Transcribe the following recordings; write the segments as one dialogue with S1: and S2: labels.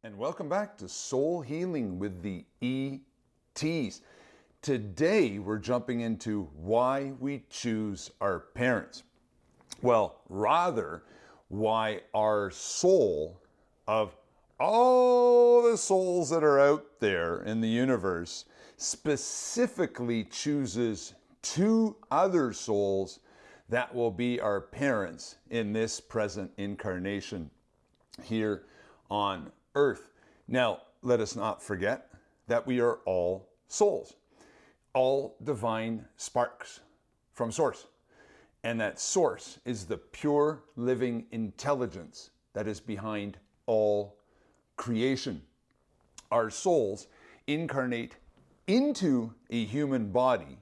S1: And welcome back to Soul Healing with the ETs. Today we're jumping into why we choose our parents. Well, rather, why our soul, of all the souls that are out there in the universe, specifically chooses two other souls that will be our parents in this present incarnation here on Earth. Now, let us not forget that we are all souls, all divine sparks from Source. And that Source is the pure living intelligence that is behind all creation. Our souls incarnate into a human body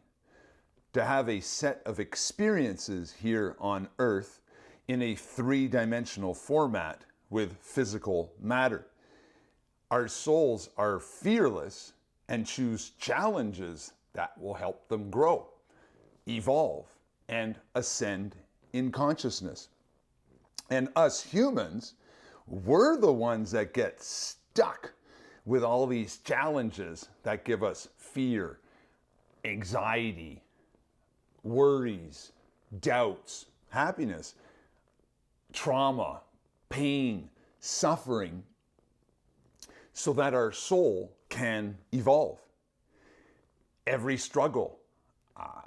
S1: to have a set of experiences here on Earth in a three-dimensional format with physical matter. Our souls are fearless and choose challenges that will help them grow, evolve, and ascend in consciousness. And us humans, we're the ones that get stuck with all these challenges that give us fear, anxiety, worries, doubts, happiness, trauma, pain, suffering, so that our soul can evolve. Every struggle,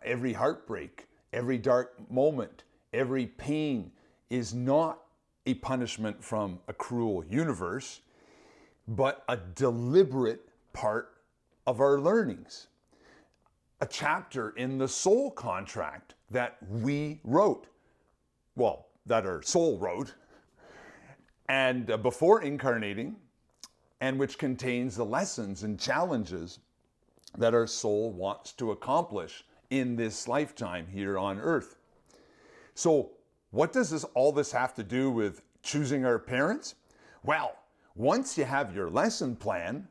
S1: every heartbreak, every dark moment, every pain is not a punishment from a cruel universe, but a deliberate part of our learnings. A chapter in the soul contract that we wrote, well, that our soul wrote, and before incarnating, and which contains the lessons and challenges that our soul wants to accomplish in this lifetime here on Earth. So, what does all this have to do with choosing our parents? Well, once you have your lesson plan,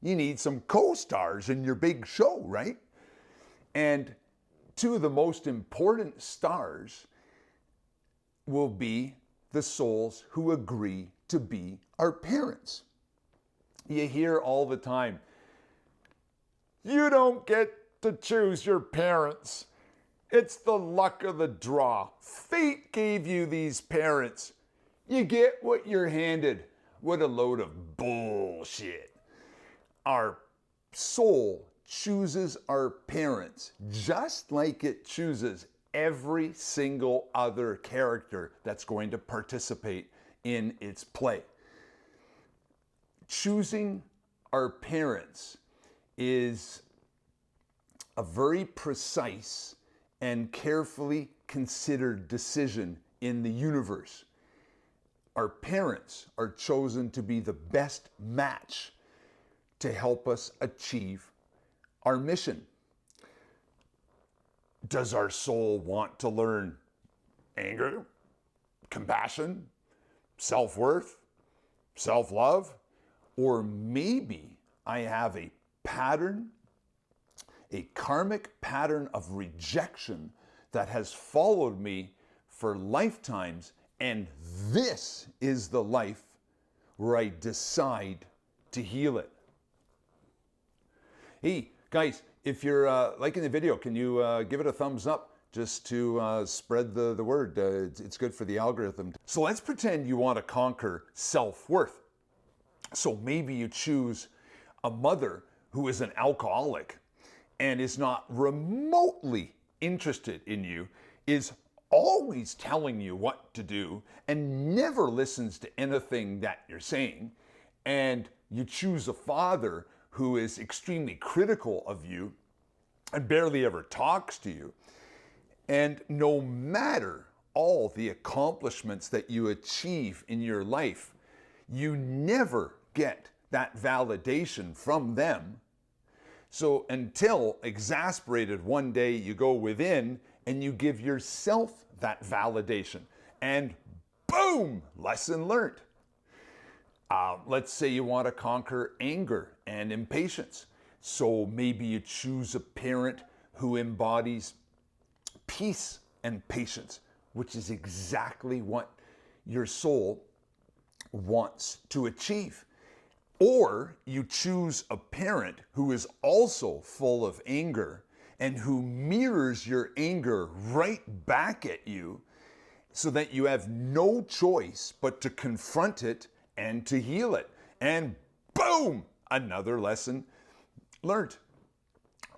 S1: you need some co-stars in your big show, right? And two of the most important stars will be the souls who agree to be our parents. You hear all the time, you don't get to choose your parents. It's the luck of the draw. Fate gave you these parents. You get what you're handed. What a load of bullshit. Our soul chooses our parents just like it chooses every single other character that's going to participate in its play. Choosing our parents is a very precise and carefully considered decision in the universe. Our parents are chosen to be the best match to help us achieve our mission. Does our soul want to learn anger, compassion, self-worth, self-love? Or maybe I have a pattern, a karmic pattern of rejection that has followed me for lifetimes, and this is the life where I decide to heal it. Hey, guys, if you're liking the video, can you give it a thumbs up just to spread the word? It's good for the algorithm. So let's pretend you want to conquer self-worth. So maybe you choose a mother who is an alcoholic and is not remotely interested in you, is always telling you what to do and never listens to anything that you're saying. And you choose a father who is extremely critical of you and barely ever talks to you. And no matter all the accomplishments that you achieve in your life, you never get that validation from them. So until exasperated one day you go within and you give yourself that validation, and boom, lesson learned. Let's say you want to conquer anger and impatience. So maybe you choose a parent who embodies peace and patience, which is exactly what your soul wants to achieve. Or you choose a parent who is also full of anger and who mirrors your anger right back at you so that you have no choice but to confront it and to heal it. And boom, another lesson learned.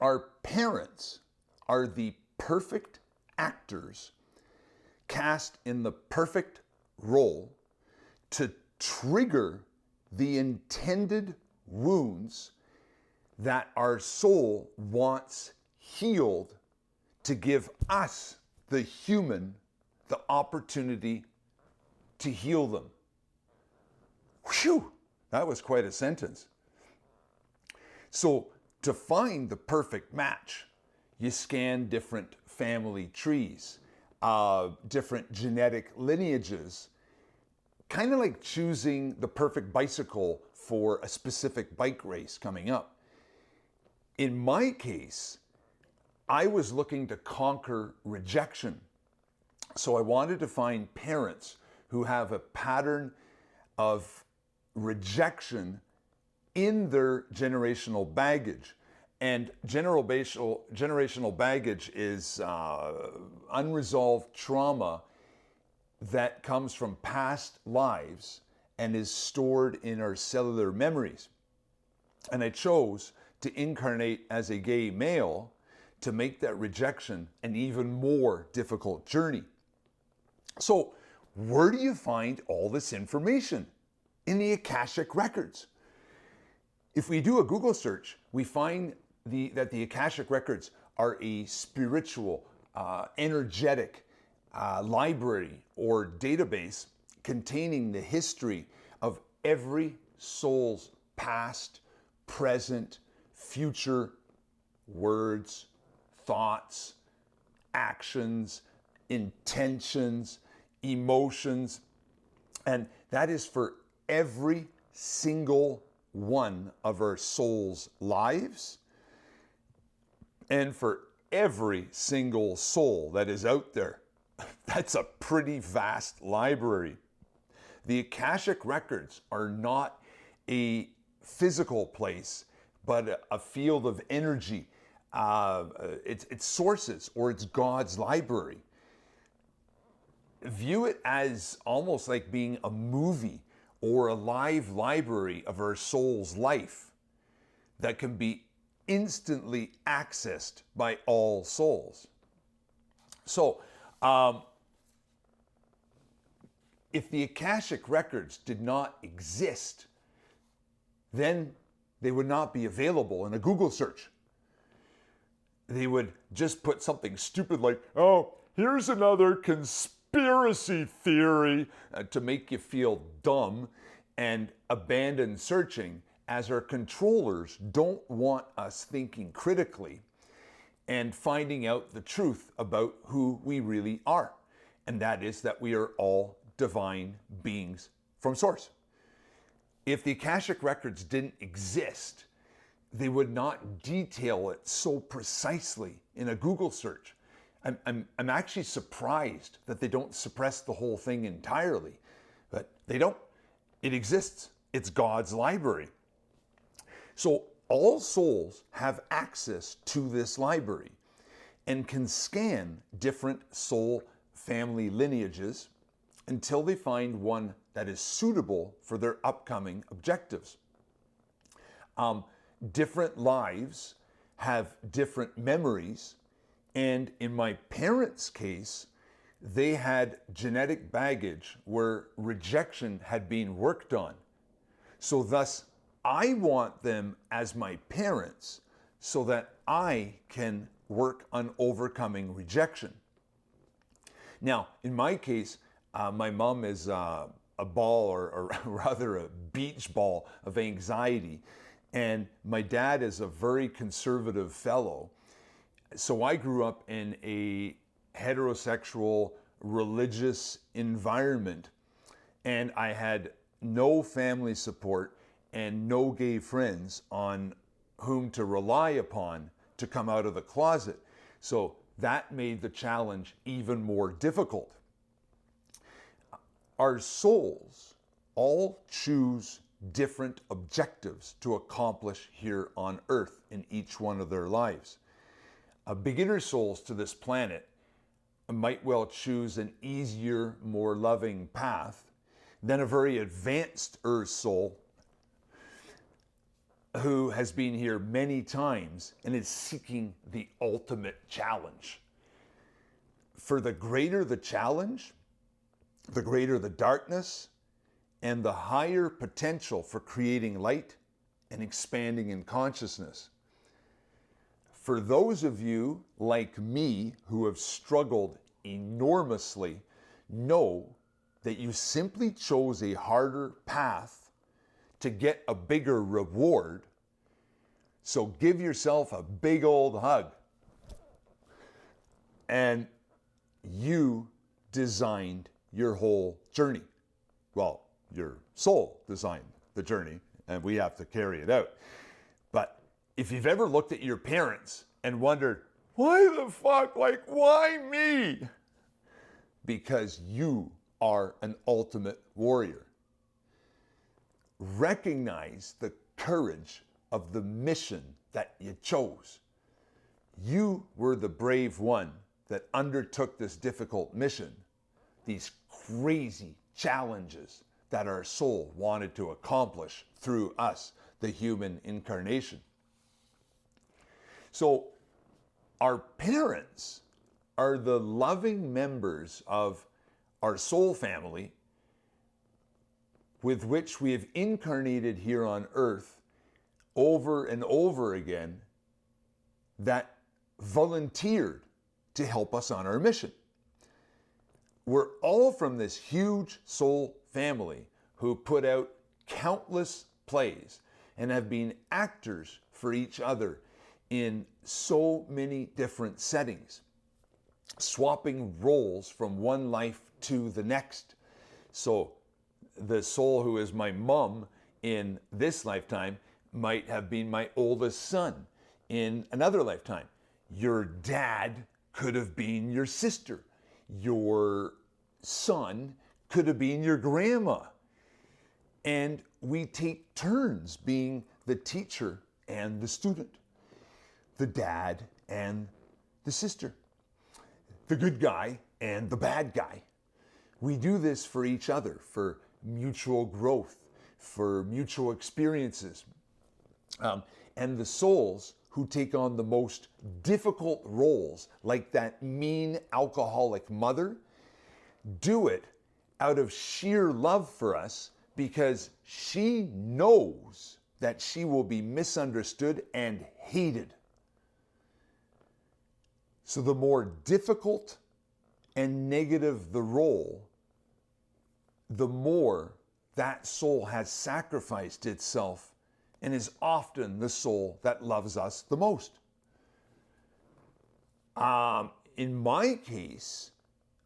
S1: Our parents are the perfect actors cast in the perfect role to trigger the intended wounds that our soul wants healed to give us, the human, the opportunity to heal them. Whew, that was quite a sentence. So to find the perfect match, you scan different family trees, different genetic lineages, kind of like choosing the perfect bicycle for a specific bike race coming up. In my case, I was looking to conquer rejection. So I wanted to find parents who have a pattern of rejection in their generational baggage. And generational baggage is unresolved trauma that comes from past lives and is stored in our cellular memories. And I chose to incarnate as a gay male to make that rejection an even more difficult journey. So, where do you find all this information? In the Akashic Records. If we do a Google search, we find that the Akashic Records are a spiritual, energetic library or database containing the history of every soul's past, present, future words, thoughts, actions, intentions, emotions, and that is for every single one of our soul's lives and for every single soul that is out there. That's a pretty vast library. The Akashic Records are not a physical place, but a field of energy. It's sources, or it's God's library. View it as almost like being a movie or a live library of our soul's life that can be instantly accessed by all souls. So, if the Akashic Records did not exist, then they would not be available in a Google search. They would just put something stupid like, oh, here's another conspiracy theory to make you feel dumb and abandon searching, as our controllers don't want us thinking critically and finding out the truth about who we really are. And that is that we are all divine beings from Source. If the Akashic Records didn't exist, they would not detail it so precisely in a Google search. I'm actually surprised that they don't suppress the whole thing entirely, but they don't. It exists. It's God's library. So all souls have access to this library and can scan different soul family lineages until they find one that is suitable for their upcoming objectives. Different lives have different memories, and in my parents' case, they had genetic baggage where rejection had been worked on. So thus, I want them as my parents so that I can work on overcoming rejection. Now, in my case, my mom is a ball, or rather a beach ball of anxiety. And my dad is a very conservative fellow. So I grew up in a heterosexual, religious environment. And I had no family support and no gay friends on whom to rely upon to come out of the closet. So that made the challenge even more difficult. Our souls all choose different objectives to accomplish here on Earth in each one of their lives. Beginner souls to this planet might well choose an easier, more loving path than a very advanced Earth soul who has been here many times and is seeking the ultimate challenge. For the greater the challenge, the greater the darkness, and the higher potential for creating light and expanding in consciousness. For those of you like me who have struggled enormously, know that you simply chose a harder path to get a bigger reward. So give yourself a big old hug. And you designed your whole journey. Well, your soul designed the journey, and we have to carry it out. But if you've ever looked at your parents and wondered, why the fuck, like, why me? Because you are an ultimate warrior. Recognize the courage of the mission that you chose. You were the brave one that undertook this difficult mission, these crazy challenges that our soul wanted to accomplish through us, the human incarnation. So our parents are the loving members of our soul family with which we have incarnated here on Earth over and over again, that volunteered to help us on our mission. We're all from this huge soul family who put out countless plays and have been actors for each other in so many different settings, swapping roles from one life to the next. So the soul who is my mom in this lifetime might have been my oldest son in another lifetime. Your dad could have been your sister. Your son could have been your grandma. And we take turns being the teacher and the student, the dad and the sister, the good guy and the bad guy. We do this for each other, for mutual growth, for mutual experiences. And the souls who take on the most difficult roles, like that mean alcoholic mother, do it out of sheer love for us because she knows that she will be misunderstood and hated. So the more difficult and negative the role, the more that soul has sacrificed itself and is often the soul that loves us the most. In my case,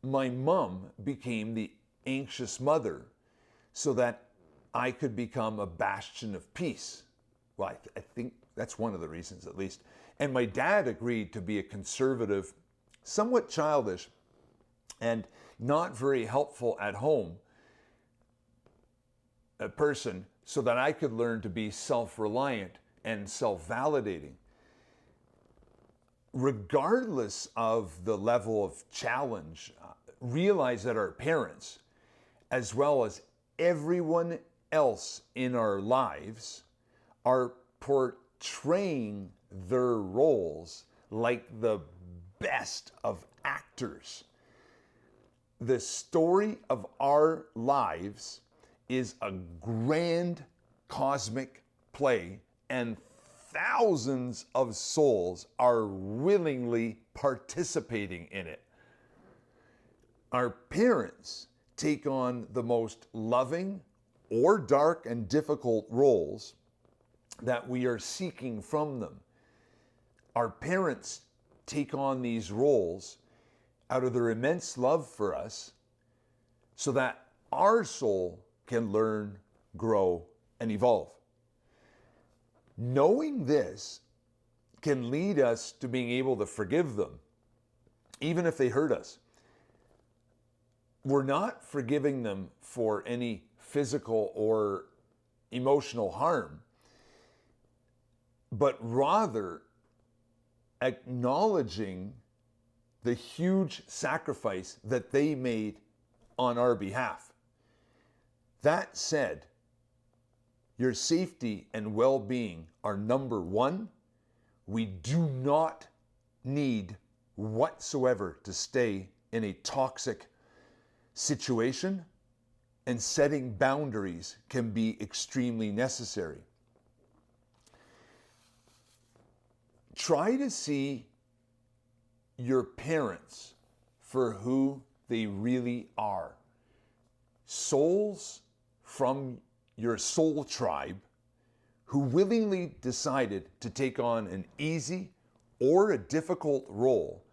S1: my mom became the anxious mother so that I could become a bastion of peace. Well, I think that's one of the reasons, at least. And my dad agreed to be a conservative, somewhat childish, and not very helpful at home person so that I could learn to be self-reliant and self-validating. Regardless of the level of challenge, realize that our parents, as well as everyone else in our lives, are portraying their roles like the best of actors. The story of our lives is a grand cosmic play, and thousands of souls are willingly participating in it. Our parents take on the most loving or dark and difficult roles that we are seeking from them. Our parents take on these roles out of their immense love for us so that our soul can learn, grow, and evolve. Knowing this can lead us to being able to forgive them, even if they hurt us. We're not forgiving them for any physical or emotional harm, but rather acknowledging the huge sacrifice that they made on our behalf. That said, your safety and well-being are number one. We do not need whatsoever to stay in a toxic situation, and setting boundaries can be extremely necessary. Try to see your parents for who they really are. Souls from your soul tribe who willingly decided to take on an easy or a difficult role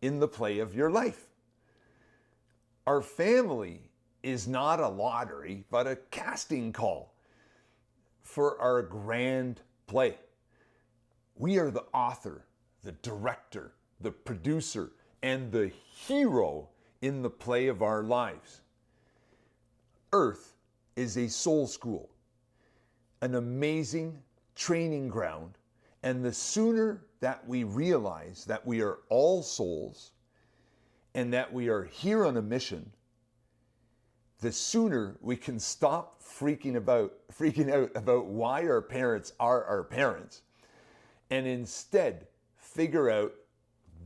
S1: in the play of your life. Our family is not a lottery, but a casting call for our grand play. We are the author, the director, the producer, and the hero in the play of our lives. Earth is a soul school, an amazing training ground, and the sooner that we realize that we are all souls and that we are here on a mission, the sooner we can stop freaking out about why our parents are our parents, and instead figure out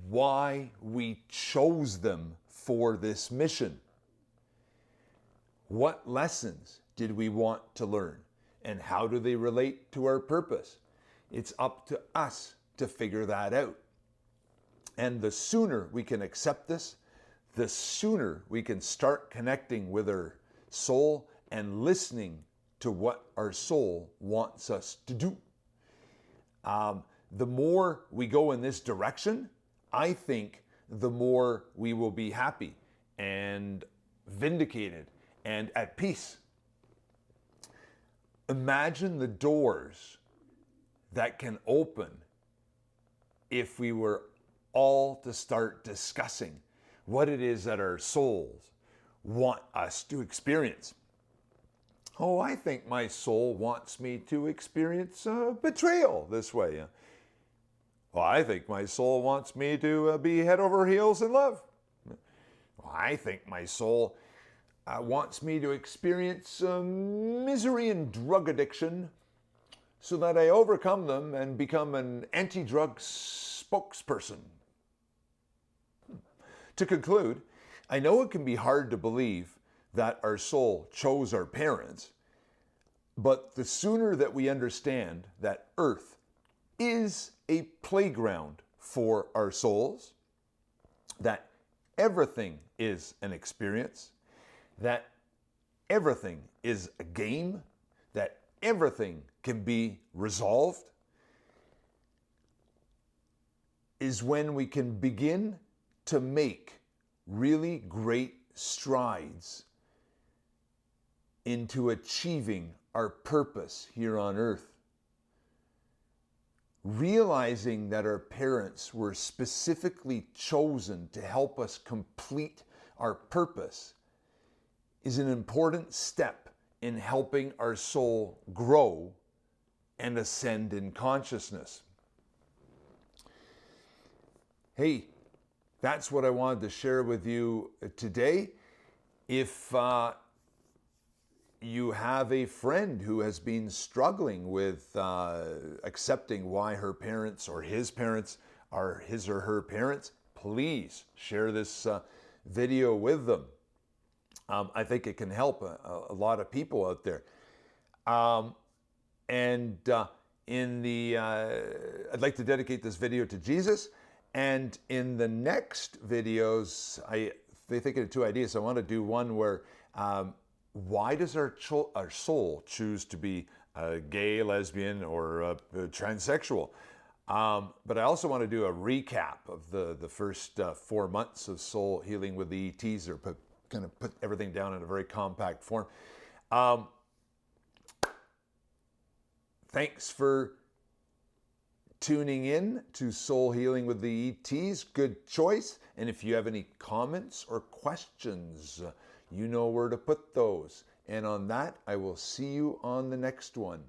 S1: why we chose them for this mission. What lessons did we want to learn, and how do they relate to our purpose? It's up to us to figure that out. And the sooner we can accept this, the sooner we can start connecting with our soul and listening to what our soul wants us to do. The more we go in this direction, I think the more we will be happy and vindicated and at peace. Imagine the doors that can open if we were all to start discussing what it is that our souls want us to experience. Oh, I think my soul wants me to experience betrayal this way. Well, I think my soul wants me to be head over heels in love. Well, I think my soul wants me to experience misery and drug addiction so that I overcome them and become an anti-drug spokesperson. To conclude, I know it can be hard to believe that our soul chose our parents, but the sooner that we understand that Earth is a playground for our souls, that everything is an experience, that everything is a game, that everything can be resolved, is when we can begin to make really great strides into achieving our purpose here on earth. Realizing that our parents were specifically chosen to help us complete our purpose is an important step in helping our soul grow and ascend in consciousness. Hey, that's what I wanted to share with you today. If you have a friend who has been struggling with accepting why her parents or his parents are his or her parents, please share this video with them. I think it can help a lot of people out there. I'd like to dedicate this video to Jesus. And in the next videos, they think of two ideas. I want to do one where why does our soul choose to be gay, lesbian, or transsexual? But I also want to do a recap of the first 4 months of soul healing with the ETs, or kind of put everything down in a very compact form. Thanks for tuning in to Soul Healing with the ETs. Good choice. And if you have any comments or questions, you know where to put those And on that, I will see you on the next one.